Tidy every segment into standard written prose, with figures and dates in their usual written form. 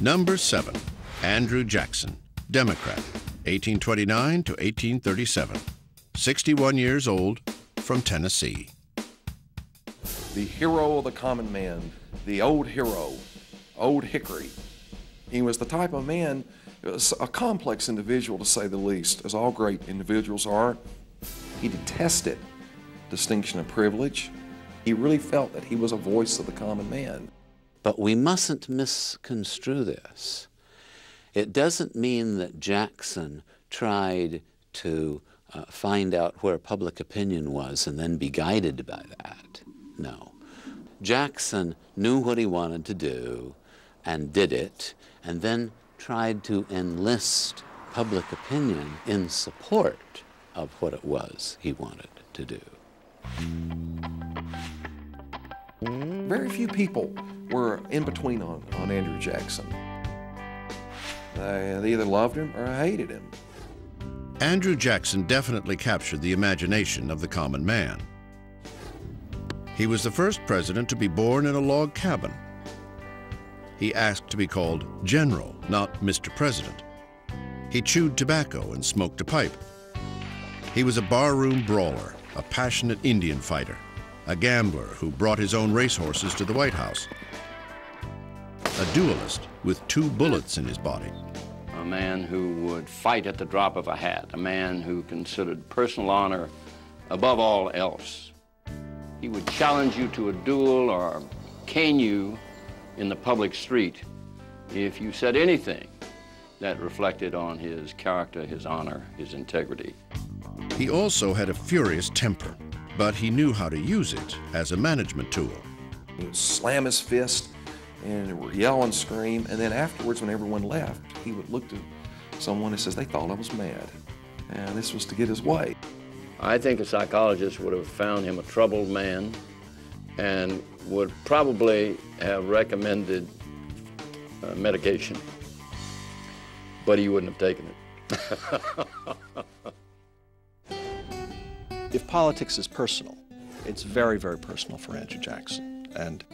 Number 7, Andrew Jackson, Democrat, 1829 to 1837, 61 years old, from Tennessee. The hero of the common man, the old hero, Old Hickory. He was the type of man, a complex individual to say the least, as all great individuals are. He detested distinction and privilege. He really felt that he was a voice of the common man. But we mustn't misconstrue this. It doesn't mean that Jackson tried to find out where public opinion was and then be guided by that. No. Jackson knew what he wanted to do and did it, and then tried to enlist public opinion in support of what it was he wanted to do. Very few people were in between on Andrew Jackson. They either loved him or hated him. Andrew Jackson definitely captured the imagination of the common man. He was the first president to be born in a log cabin. He asked to be called General, not Mr. President. He chewed tobacco and smoked a pipe. He was a barroom brawler, a passionate Indian fighter, a gambler who brought his own racehorses to the White House, a duelist with 2 bullets in his body. A man who would fight at the drop of a hat, a man who considered personal honor above all else. He would challenge you to a duel or cane you in the public street if you said anything that reflected on his character, his honor, his integrity. He also had a furious temper, but he knew how to use it as a management tool. He would slam his fist and yell and scream, and then afterwards, when everyone left, he would look to someone and says, they thought I was mad, and this was to get his way. I think a psychologist would have found him a troubled man and would probably have recommended medication, but he wouldn't have taken it. If politics is personal, it's very, very personal for Andrew Jackson. And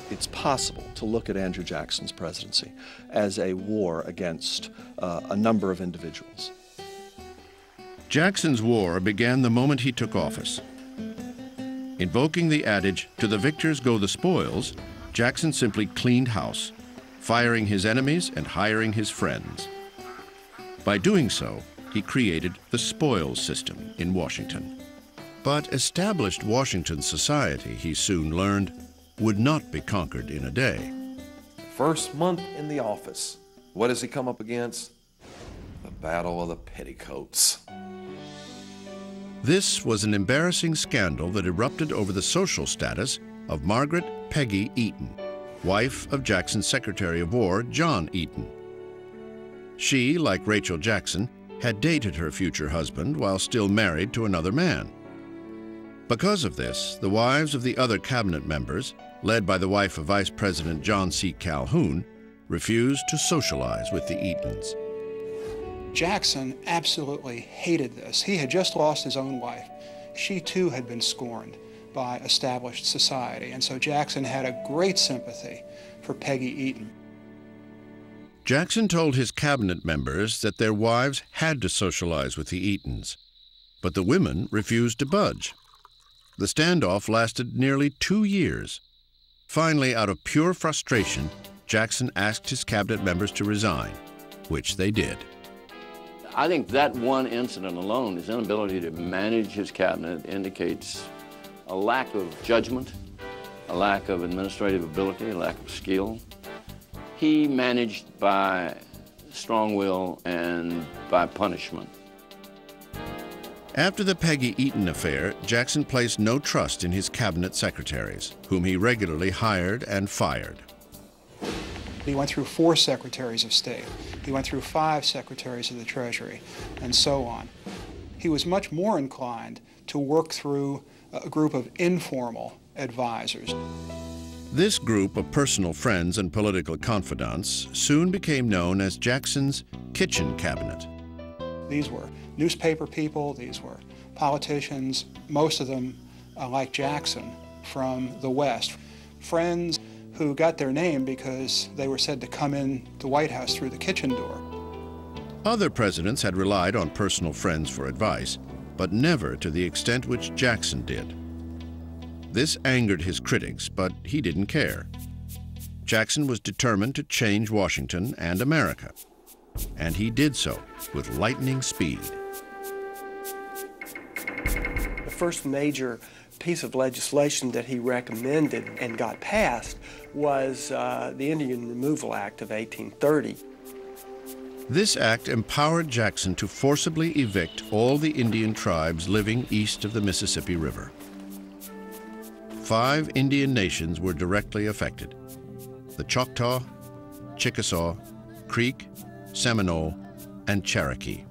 it's possible to look at Andrew Jackson's presidency as a war against a number of individuals. Jackson's war began the moment he took office. Invoking the adage, "To the victors go the spoils," Jackson simply cleaned house, firing his enemies and hiring his friends. By doing so, he created the spoils system in Washington. But established Washington society, he soon learned, would not be conquered in a day. First month in the office, what does he come up against? The Battle of the Petticoats. This was an embarrassing scandal that erupted over the social status of Margaret Peggy Eaton, wife of Jackson's Secretary of War, John Eaton. She, like Rachel Jackson, had dated her future husband while still married to another man. Because of this, the wives of the other cabinet members, led by the wife of Vice President John C. Calhoun, refused to socialize with the Eatons. Jackson absolutely hated this. He had just lost his own wife. She too had been scorned by established society, and so Jackson had a great sympathy for Peggy Eaton. Jackson told his cabinet members that their wives had to socialize with the Eatons, but the women refused to budge. The standoff lasted nearly 2 years. Finally, out of pure frustration, Jackson asked his cabinet members to resign, which they did. I think that one incident alone, his inability to manage his cabinet, indicates a lack of judgment, a lack of administrative ability, a lack of skill. He managed by strong will and by punishment. After the Peggy Eaton affair, Jackson placed no trust in his cabinet secretaries, whom he regularly hired and fired. He went through 4 secretaries of state. He went through 5 secretaries of the Treasury, and so on. He was much more inclined to work through a group of informal advisors. This group of personal friends and political confidants soon became known as Jackson's kitchen cabinet. These were newspaper people, these were politicians, most of them, like Jackson, from the West. Friends who got their name because they were said to come in the White House through the kitchen door. Other presidents had relied on personal friends for advice, but never to the extent which Jackson did. This angered his critics, but he didn't care. Jackson was determined to change Washington and America, and he did so with lightning speed. The first major piece of legislation that he recommended and got passed was the Indian Removal Act of 1830. This act empowered Jackson to forcibly evict all the Indian tribes living east of the Mississippi River. 5 Indian nations were directly affected: the Choctaw, Chickasaw, Creek, Seminole, and Cherokee.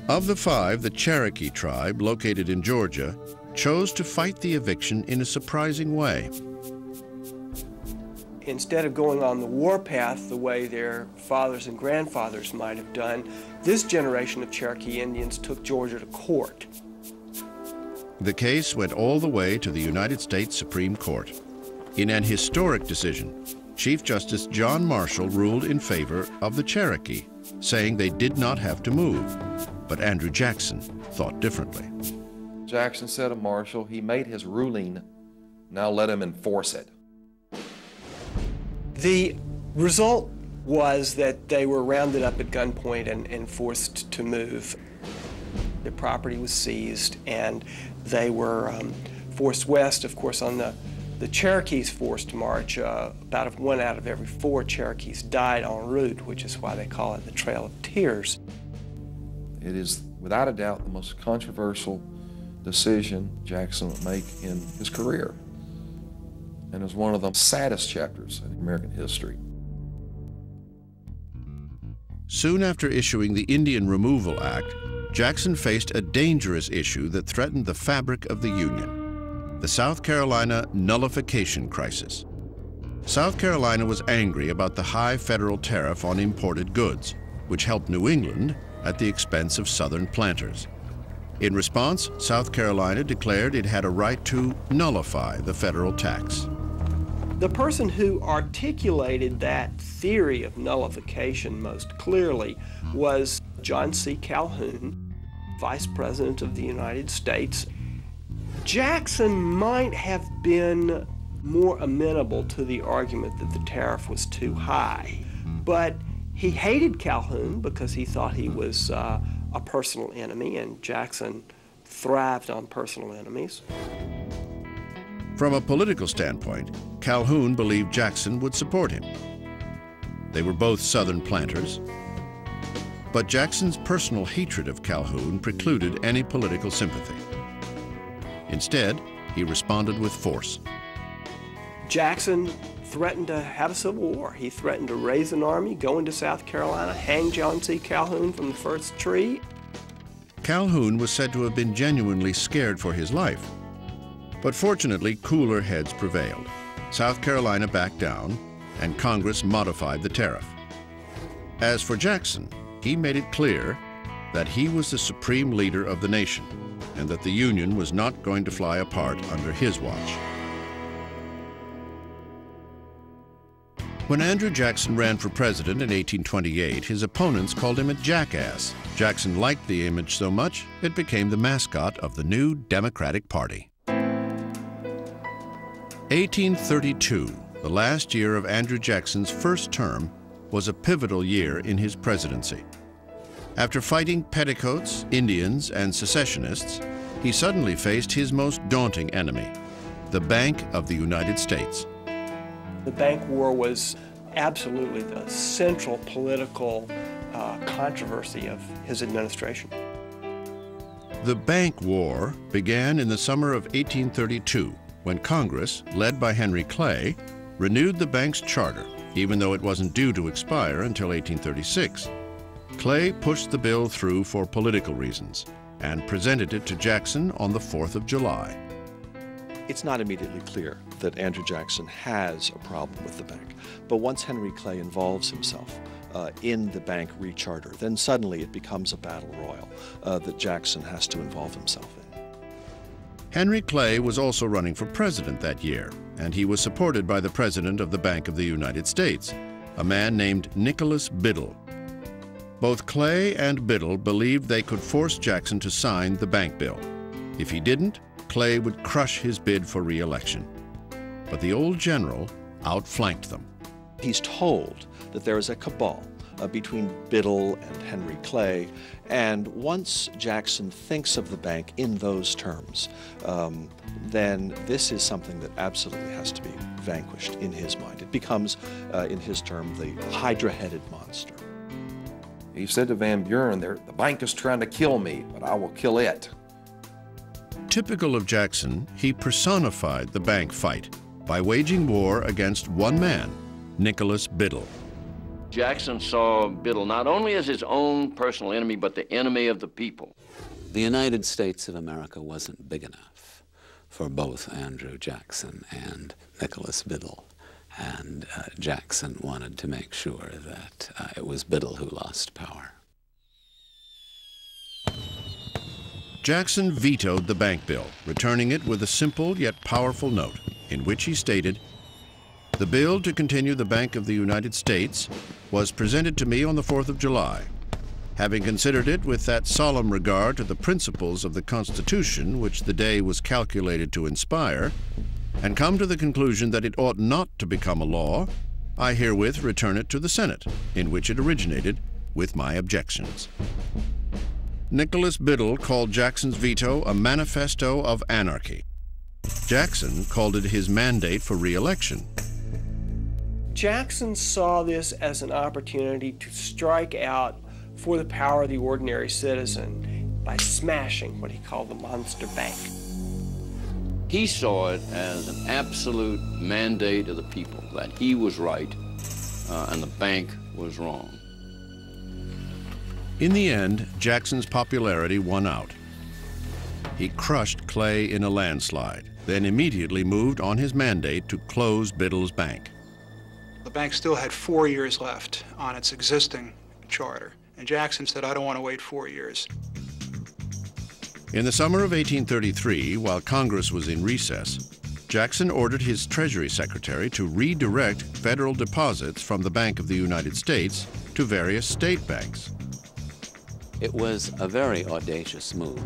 Of the 5, the Cherokee tribe, located in Georgia, chose to fight the eviction in a surprising way. Instead of going on the warpath the way their fathers and grandfathers might have done, this generation of Cherokee Indians took Georgia to court. The case went all the way to the United States Supreme Court. In an historic decision, Chief Justice John Marshall ruled in favor of the Cherokee, saying they did not have to move. But Andrew Jackson thought differently. Jackson said of Marshall, he made his ruling, now let him enforce it. The result was that they were rounded up at gunpoint and forced to move. Their property was seized, and they were forced west. Of course, on the Cherokees' forced march, about 1 out of every 4 Cherokees died en route, which is why they call it the Trail of Tears. It is, without a doubt, the most controversial decision Jackson would make in his career, and is one of the saddest chapters in American history. Soon after issuing the Indian Removal Act, Jackson faced a dangerous issue that threatened the fabric of the Union: the South Carolina nullification crisis. South Carolina was angry about the high federal tariff on imported goods, which helped New England at the expense of Southern planters. In response, South Carolina declared it had a right to nullify the federal tax. The person who articulated that theory of nullification most clearly was John C. Calhoun, Vice President of the United States. Jackson might have been more amenable to the argument that the tariff was too high, but he hated Calhoun because he thought he was a personal enemy, and Jackson thrived on personal enemies. From a political standpoint, Calhoun believed Jackson would support him. They were both Southern planters, but Jackson's personal hatred of Calhoun precluded any political sympathy. Instead, he responded with force. Jackson threatened to have a civil war. He threatened to raise an army, go into South Carolina, hang John C. Calhoun from the first tree. Calhoun was said to have been genuinely scared for his life. But fortunately, cooler heads prevailed. South Carolina backed down, and Congress modified the tariff. As for Jackson, he made it clear that he was the supreme leader of the nation, and that the Union was not going to fly apart under his watch. When Andrew Jackson ran for president in 1828, his opponents called him a jackass. Jackson liked the image so much, it became the mascot of the new Democratic Party. 1832, the last year of Andrew Jackson's first term, was a pivotal year in his presidency. After fighting petticoats, Indians, and secessionists, he suddenly faced his most daunting enemy, the Bank of the United States. The bank war was absolutely the central political controversy of his administration. The Bank War began in the summer of 1832, when Congress, led by Henry Clay, renewed the bank's charter, even though it wasn't due to expire until 1836. Clay pushed the bill through for political reasons and presented it to Jackson on the 4th of July. It's not immediately clear that Andrew Jackson has a problem with the bank, but once Henry Clay involves himself in the bank recharter, then suddenly it becomes a battle royal that Jackson has to involve himself in. Henry Clay was also running for president that year, and he was supported by the president of the Bank of the United States, a man named Nicholas Biddle. Both Clay and Biddle believed they could force Jackson to sign the bank bill. If he didn't, Clay would crush his bid for re-election. But the old general outflanked them. He's told that there is a cabal between Biddle and Henry Clay, and once Jackson thinks of the bank in those terms, then this is something that absolutely has to be vanquished in his mind. It becomes, in his term, the hydra-headed monster. He said to Van Buren, the bank is trying to kill me, but I will kill it. Typical of Jackson, he personified the bank fight by waging war against one man, Nicholas Biddle. Jackson saw Biddle not only as his own personal enemy, but the enemy of the people. The United States of America wasn't big enough for both Andrew Jackson and Nicholas Biddle. And Jackson wanted to make sure that it was Biddle who lost power. Jackson vetoed the bank bill, returning it with a simple yet powerful note, in which he stated, "The bill to continue the Bank of the United States was presented to me on the 4th of July. Having considered it with that solemn regard to the principles of the Constitution which the day was calculated to inspire, and come to the conclusion that it ought not to become a law, I herewith return it to the Senate, in which it originated, with my objections." Nicholas Biddle called Jackson's veto a manifesto of anarchy. Jackson called it his mandate for re-election. Jackson saw this as an opportunity to strike out for the power of the ordinary citizen by smashing what he called the monster bank. He saw it as an absolute mandate of the people, that he was right and the bank was wrong. In the end, Jackson's popularity won out. He crushed Clay in a landslide, then immediately moved on his mandate to close Biddle's bank. The bank still had 4 years left on its existing charter, and Jackson said, "I don't want to wait 4 years." In the summer of 1833, while Congress was in recess, Jackson ordered his Treasury Secretary to redirect federal deposits from the Bank of the United States to various state banks. It was a very audacious move,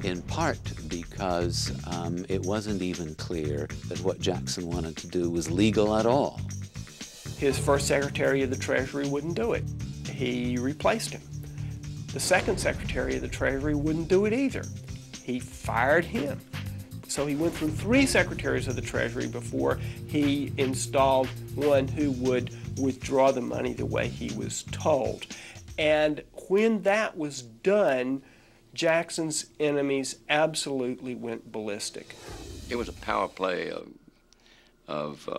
in part because it wasn't even clear that what Jackson wanted to do was legal at all. His first Secretary of the Treasury wouldn't do it. He replaced him. The second Secretary of the Treasury wouldn't do it either. He fired him. So he went through 3 Secretaries of the Treasury before he installed one who would withdraw the money the way he was told. And when that was done, Jackson's enemies absolutely went ballistic. It was a power play of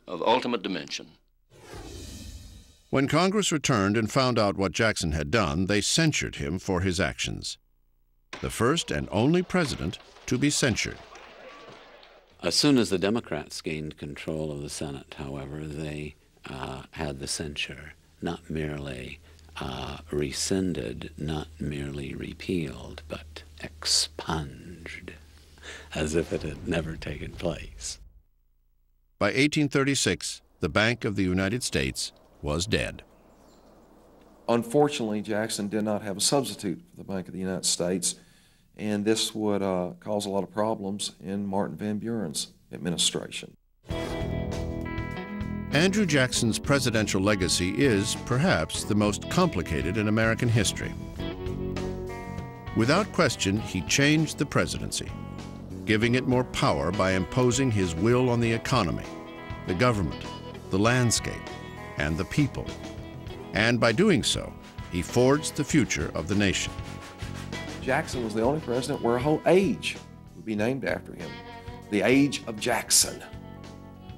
ultimate dimension. When Congress returned and found out what Jackson had done, they censured him for his actions. The first and only president to be censured. As soon as the Democrats gained control of the Senate, however, they had the censure not merely rescinded, not merely repealed, but expunged, as if it had never taken place. By 1836, the Bank of the United States was dead. Unfortunately, Jackson did not have a substitute for the Bank of the United States, and this would cause a lot of problems in Martin Van Buren's administration. Andrew Jackson's presidential legacy is, perhaps, the most complicated in American history. Without question, he changed the presidency, giving it more power by imposing his will on the economy, the government, the landscape, and the people. And by doing so, he forged the future of the nation. Jackson was the only president where a whole age would be named after him, the Age of Jackson.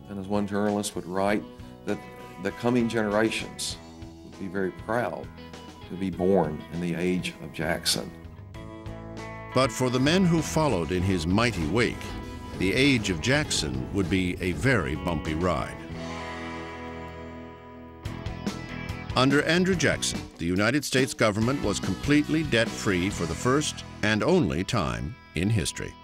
And as one journalist would write, that the coming generations would be very proud to be born in the Age of Jackson. But for the men who followed in his mighty wake, the Age of Jackson would be a very bumpy ride. Under Andrew Jackson, the United States government was completely debt-free for the first and only time in history.